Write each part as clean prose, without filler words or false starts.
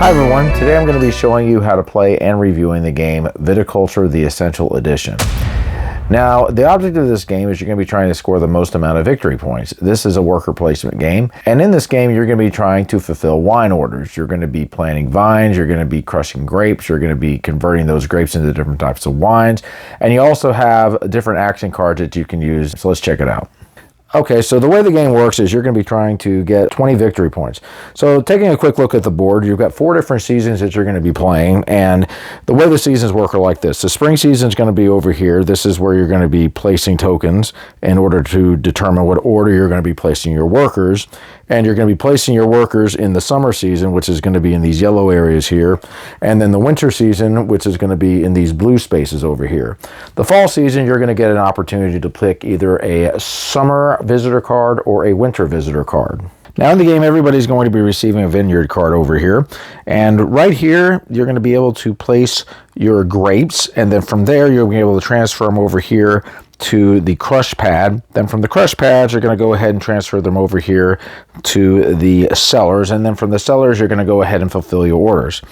Hi everyone, today I'm going to be showing you how to play and reviewing the game Viticulture the Essential Edition. Now, the object of this game is you're going to be trying to score the most amount of victory points. This is a worker placement game, and in this game you're going to be trying to fulfill wine orders. You're going to be planting vines, you're going to be crushing grapes, you're going to be converting those grapes into different types of wines, and you also have different action cards that you can use, so let's check it out. Okay, so the way the game works is you're going to be trying to get 20 victory points. So taking a quick look at the board, you've got 4 different seasons that you're going to be playing, and the way the seasons work are like this. The spring season is going to be over here. This is where you're going to be placing tokens in order to determine what order you're going to be placing your workers, and you're going to be placing your workers in the summer season, which is going to be in these yellow areas here, and then the winter season, which is going to be in these blue spaces over here. The fall season, you're going to get an opportunity to pick either a summer visitor card or a winter visitor card. Now in the game, everybody's going to be receiving a vineyard card over here, and right here you're going to be able to place your grapes, and then from there you'll be able to transfer them over here to the crush pad. Then from the crush pads you're going to go ahead and transfer them over here to the cellars, and then from the cellars you're going to go ahead and fulfill your orders.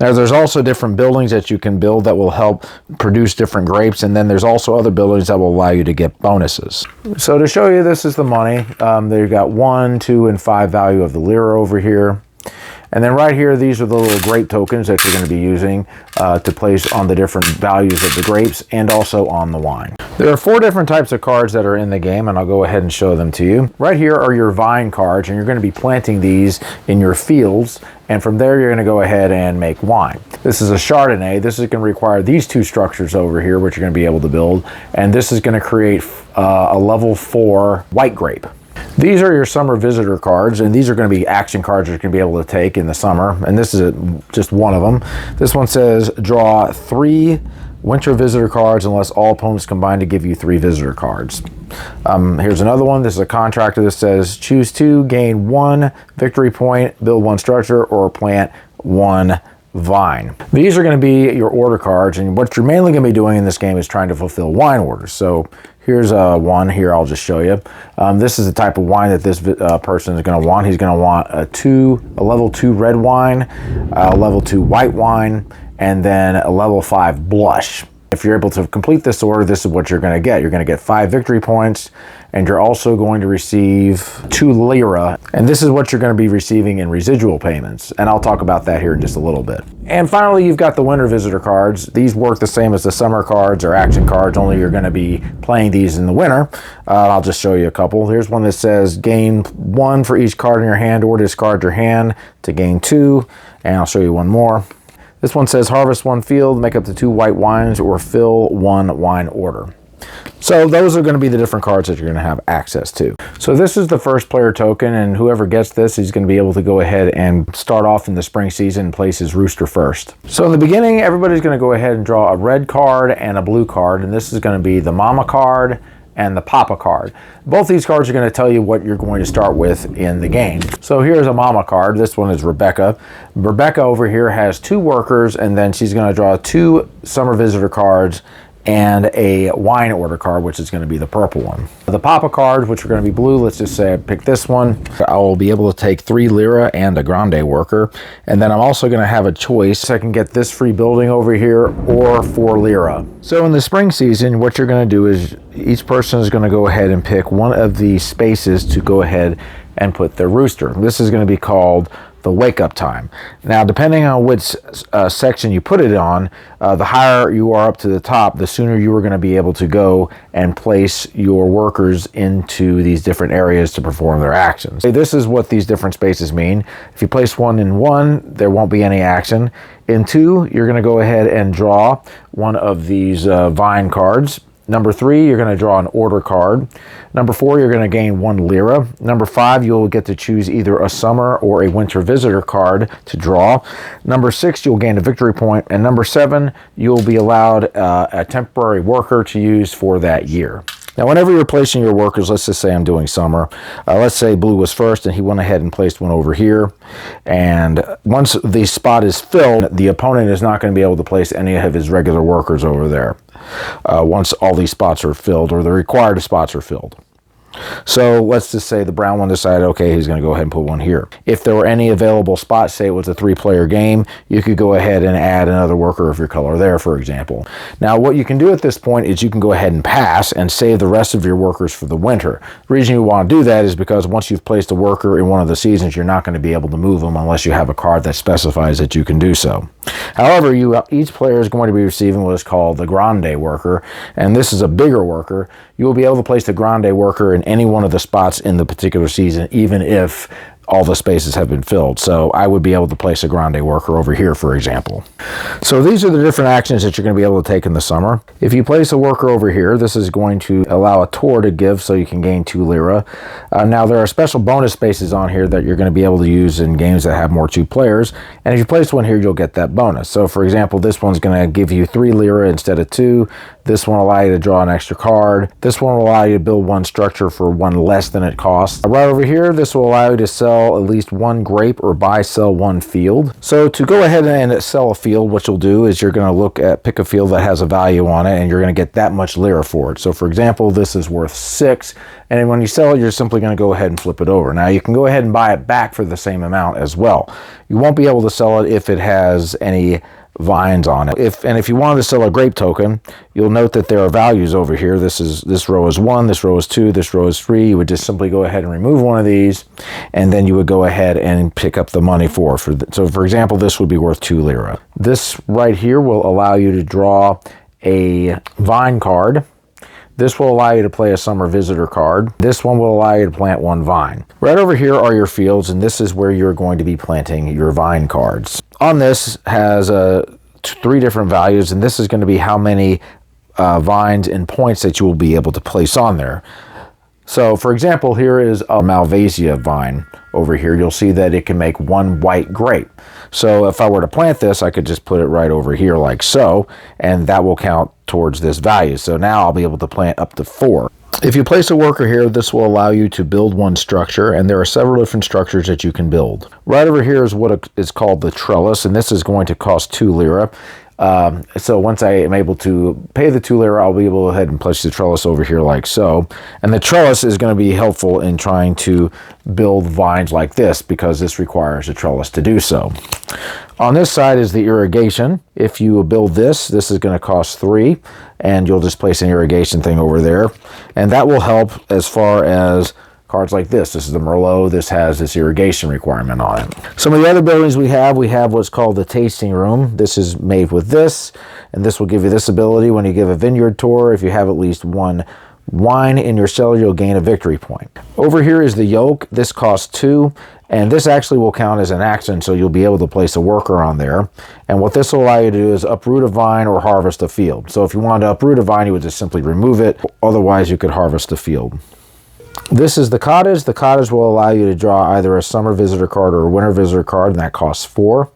Now there's also different buildings that you can build that will help produce different grapes, and then there's also other buildings that will allow you to get bonuses. So to show you, this is the money. They've got 1, 2, and 5 value of the lira over here. And then right here, these are the little grape tokens that you're going to be using to place on the different values of the grapes and also on the wine. There are 4 different types of cards that are in the game, and I'll go ahead and show them to you. Right here are your vine cards, and you're going to be planting these in your fields, and from there you're going to go ahead and make wine. This is a Chardonnay. This is going to require these 2 structures over here, which you're going to be able to build, and this is going to create a level 4 white grape. These are your summer visitor cards, and these are going to be action cards you're going to be able to take in the summer, and this is just one of them. This one says draw 3 winter visitor cards unless all opponents combine to give you 3 visitor cards. Here's another one. This is a contractor that says choose 2, gain 1 victory point, build 1 structure, or plant 1 vine. These are going to be your order cards, and what you're mainly going to be doing in this game is trying to fulfill wine orders. So here's one here. I'll just show you. This is the type of wine that this person is going to want. He's going to want a level 2 red wine, a level 2 white wine, and then a level 5 blush. If you're able to complete this order, this is what you're going to get. You're going to get 5 victory points, and you're also going to receive 2 lira, and this is what you're going to be receiving in residual payments, and I'll talk about that here in just a little bit. And finally, you've got the winter visitor cards. These work the same as the summer cards or action cards, only you're going to be playing these in the winter. I'll just show you a couple. Here's one that says gain 1 for each card in your hand, or discard your hand to gain 2, and I'll show you one more. This one says harvest 1 field, make up to 2 white wines, or fill 1 wine order. So those are going to be the different cards that you're going to have access to. So this is the first player token, and whoever gets this is going to be able to go ahead and start off in the spring season and place his rooster first. So in the beginning, everybody's going to go ahead and draw a red card and a blue card, and this is going to be the mama card and the papa card. Both these cards are going to tell you what you're going to start with in the game. So here's a mama card. This one is Rebecca. Rebecca over here has 2 workers, and then she's going to draw 2 summer visitor cards and a wine order card, which is going to be the purple one. The papa cards, which are going to be blue, let's just say I pick this one. I will be able to take 3 lira and a grande worker, and then I'm also going to have a choice. I can get this free building over here or 4 lira. So in the spring season, what you're going to do is each person is going to go ahead and pick one of these spaces to go ahead and put their rooster. This is going to be called the wake up time. Now, depending on which section you put it on, the higher you are up to the top, the sooner you are going to be able to go and place your workers into these different areas to perform their actions. This is what these different spaces mean. If you place 1 in 1, there won't be any action. In 2, you're going to go ahead and draw one of these vine cards. Number 3, you're going to draw an order card. Number 4, you're going to gain 1 lira. Number 5, you'll get to choose either a summer or a winter visitor card to draw. Number 6, you'll gain a victory point. And number 7, you'll be allowed a temporary worker to use for that year. Now, whenever you're placing your workers, let's just say I'm doing summer. Let's say blue was first, and he went ahead and placed one over here. And once the spot is filled, the opponent is not going to be able to place any of his regular workers over there once all these spots are filled, or the required spots are filled. So let's just say the brown one decided, okay, he's going to go ahead and put one here. If there were any available spots, say it was a 3-player game, you could go ahead and add another worker of your color there, for example. Now, what you can do at this point is you can go ahead and pass and save the rest of your workers for the winter. The reason you want to do that is because once you've placed a worker in one of the seasons, you're not going to be able to move them unless you have a card that specifies that you can do so. However, each player is going to be receiving what is called the grande worker, and this is a bigger worker. You will be able to place the grande worker in any one of the spots in the particular season, even if all the spaces have been filled. So I would be able to place a grande worker over here, for example. So these are the different actions that you're going to be able to take in the summer. If you place a worker over here, this is going to allow a tour to give so you can gain 2 lira. Now there are special bonus spaces on here that you're going to be able to use in games that have more 2 players. And if you place one here, you'll get that bonus. So for example, this one's going to give you 3 lira instead of 2. This one will allow you to draw an extra card. This one will allow you to build 1 structure for 1 less than it costs. Right over here, this will allow you to sell at least 1 grape or sell 1 field. So to go ahead and sell a field, what you'll do is you're going to pick a field that has a value on it, and you're going to get that much lira for it. So for example, this is worth 6, and when you sell it, you're simply going to go ahead and flip it over. Now you can go ahead and buy it back for the same amount as well. You won't be able to sell it if it has any vines on it. If you wanted to sell a grape token, you'll note that there are values over here. This row is 1, this row is 2, this row is 3. You would just simply go ahead and remove one of these, and then you would go ahead and pick up the money so for example, this would be worth 2 lira. This right here will allow you to draw a vine card. This will allow you to play a summer visitor card. This one will allow you to plant 1 vine. Right over here are your fields, and this is where you're going to be planting your vine cards. On this has 3 different values, and this is going to be how many vines and points that you will be able to place on there. So for example, here is a Malvasia vine over here. You'll see that it can make 1 white grape. So if I were to plant this, I could just put it right over here like so, and that will count towards this value. So now I'll be able to plant up to 4. If you place a worker here, this will allow you to build 1 structure, and there are several different structures that you can build. Right over here is what is called the trellis, and this is going to cost 2 lira. So once I am able to pay the 2 lira, I'll be able to go ahead and place the trellis over here like so. And the trellis is going to be helpful in trying to build vines like this, because this requires a trellis to do so. On this side is the irrigation. If you build this is going to cost 3, and you'll just place an irrigation thing over there. And that will help as far as cards like this. This is the Merlot. This has this irrigation requirement on it. Some of the other buildings we have what's called the tasting room. This is made with this, and this will give you this ability when you give a vineyard tour. If you have at least 1 wine in your cellar, you'll gain a victory point. Over here is the yoke. This costs 2, and this actually will count as an action, so you'll be able to place a worker on there. And what this will allow you to do is uproot a vine or harvest a field. So if you wanted to uproot a vine, you would just simply remove it. Otherwise, you could harvest the field. This is the cottage. The cottage will allow you to draw either a summer visitor card or a winter visitor card, and that costs 4.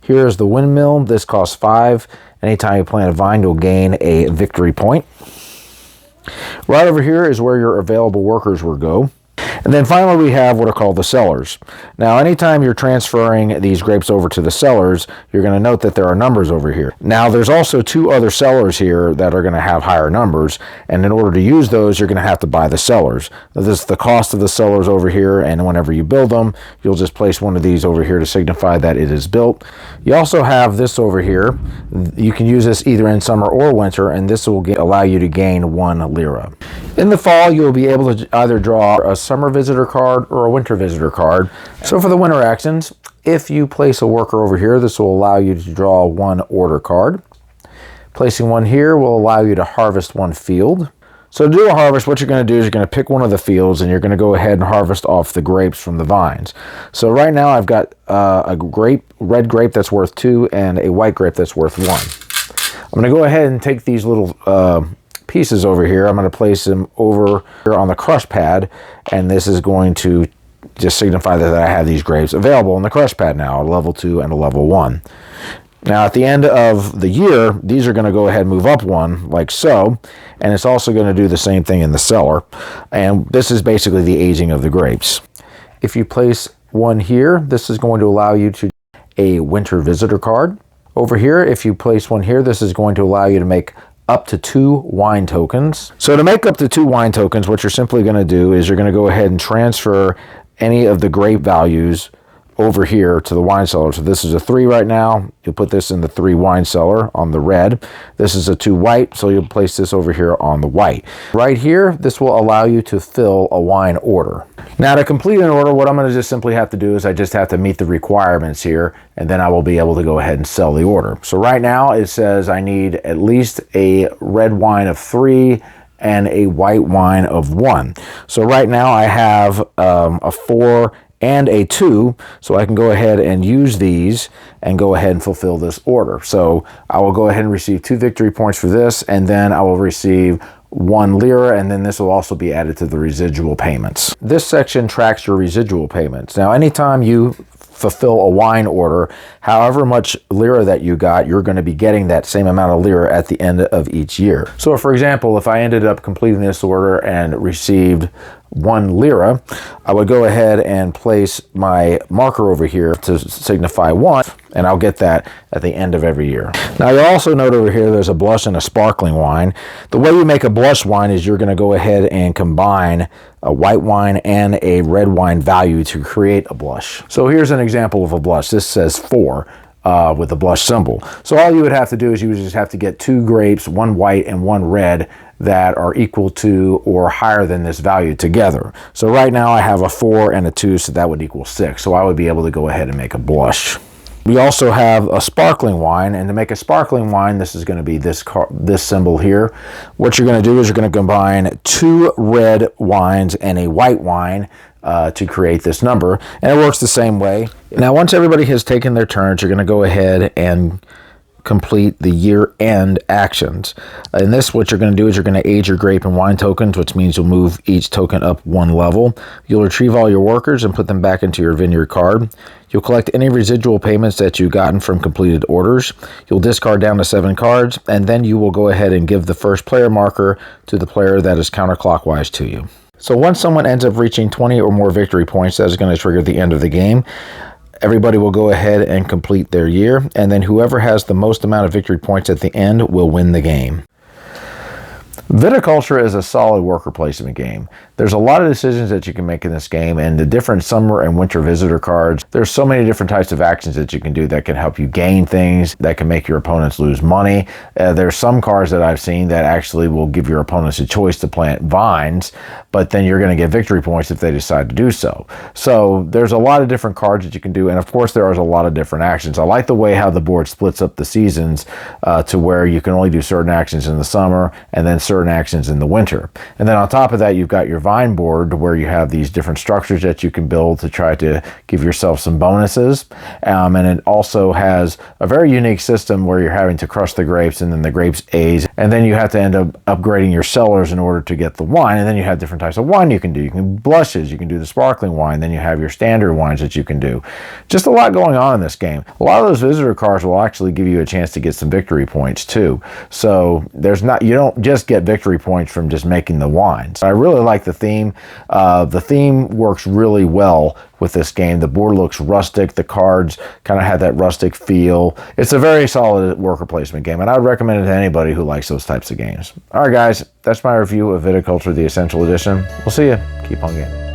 Here is the windmill. This costs 5. Anytime you plant a vine, you'll gain a victory point. Right over here is where your available workers will go. And then finally, we have what are called the cellars. Now, anytime you're transferring these grapes over to the cellars, you're going to note that there are numbers over here. Now, there's also 2 other cellars here that are going to have higher numbers, and in order to use those, you're going to have to buy the cellars. This is the cost of the cellars over here, and whenever you build them, you'll just place one of these over here to signify that it is built. You also have this over here. You can use this either in summer or winter, and this will allow you to gain 1 lira. In the fall, you'll be able to either draw a summer visitor card or a winter visitor card. So for the winter actions, if you place a worker over here, this will allow you to draw 1 order card. Placing one here will allow you to harvest 1 field. So to do a harvest, what you're going to do is you're going to pick one of the fields, and you're going to go ahead and harvest off the grapes from the vines. So right now I've got a red grape that's worth 2 and a white grape that's worth 1. I'm going to go ahead and take these little pieces over here. I'm going to place them over here on the crush pad, and this is going to just signify that I have these grapes available in the crush pad now, a level 2 and a level 1. Now at the end of the year, these are going to go ahead and move up 1 like so, and it's also going to do the same thing in the cellar. And this is basically the aging of the grapes. If you place 1 here, this is going to allow you to a winter visitor card. Over here, if you place 1 here, this is going to allow you to make up to 2 wine tokens. So to make up to 2 wine tokens, what you're simply going to do is you're going to go ahead and transfer any of the grape values over here to the wine cellar. So this is a 3 right now. You'll put this in the 3 wine cellar on the red. This is a 2 white, so you'll place this over here on the white. Right here, this will allow you to fill a wine order. Now to complete an order, what I'm going to just simply have to do is I just have to meet the requirements here, and then I will be able to go ahead and sell the order. So right now it says I need at least a red wine of 3 and a white wine of 1. So right now I have a 4 and a 2, so I can go ahead and use these and go ahead and fulfill this order. So I will go ahead and receive 2 victory points for this, and then I will receive 1 lira, and then this will also be added to the residual payments. This section tracks your residual payments. Now anytime you fulfill a wine order, however much lira that you got, you're going to be getting that same amount of lira at the end of each year. So for example, if I ended up completing this order and received 1 lira, I would go ahead and place my marker over here to signify 1, and I'll get that at the end of every year. Now you'll also note over here there's a blush and a sparkling wine. The way you make a blush wine is you're going to go ahead and combine a white wine and a red wine value to create a blush. So here's an example of a blush. This says 4 with the blush symbol. So all you would have to do is you would just have to get 2 grapes, 1 white and 1 red, that are equal to or higher than this value together. So right now I have a 4 and a 2, so that would equal 6. So I would be able to go ahead and make a blush. We also have a sparkling wine, and to make a sparkling wine, this is going to be this symbol here. What you're going to do is you're going to combine 2 red wines and a white wine to create this number, and it works the same way. Now once everybody has taken their turns, you're going to go ahead and complete the year-end actions. In this, what you're going to do is you're going to age your grape and wine tokens, which means you'll move each token up 1 level. You'll retrieve all your workers and put them back into your vineyard card. You'll collect any residual payments that you've gotten from completed orders. You'll discard down to 7 cards, and then you will go ahead and give the first player marker to the player that is counterclockwise to you. So once someone ends up reaching 20 or more victory points, that is going to trigger the end of the game. Everybody will go ahead and complete their year, and then whoever has the most amount of victory points at the end will win the game. Viticulture is a solid worker placement game. There's a lot of decisions that you can make in this game, and the different summer and winter visitor cards. There's so many different types of actions that you can do that can help you gain things, that can make your opponents lose money. There's some cards that I've seen that actually will give your opponents a choice to plant vines, but then you're going to get victory points if they decide to do so. So there's a lot of different cards that you can do, and of course there are a lot of different actions. I like the way how the board splits up the seasons to where you can only do certain actions in the summer and then certain actions in the winter. And then on top of that, you've got your vine board where you have these different structures that you can build to try to give yourself some bonuses. And it also has a very unique system where you're having to crush the grapes and then the grapes age. And then you have to end up upgrading your cellars in order to get the wine. And then you have different types of wine you can do. You can do blushes, you can do the sparkling wine, then you have your standard wines that you can do. Just a lot going on in this game. A lot of those visitor cards will actually give you a chance to get some victory points too. So you don't just get victory points from just making the wines. I really like the theme. The theme works really well with this game. The board looks rustic. The cards kind of have that rustic feel. It's a very solid worker placement game, and I would recommend it to anybody who likes those types of games. All right, guys, that's my review of Viticulture, the Essential Edition. We'll see you. Keep on gaming.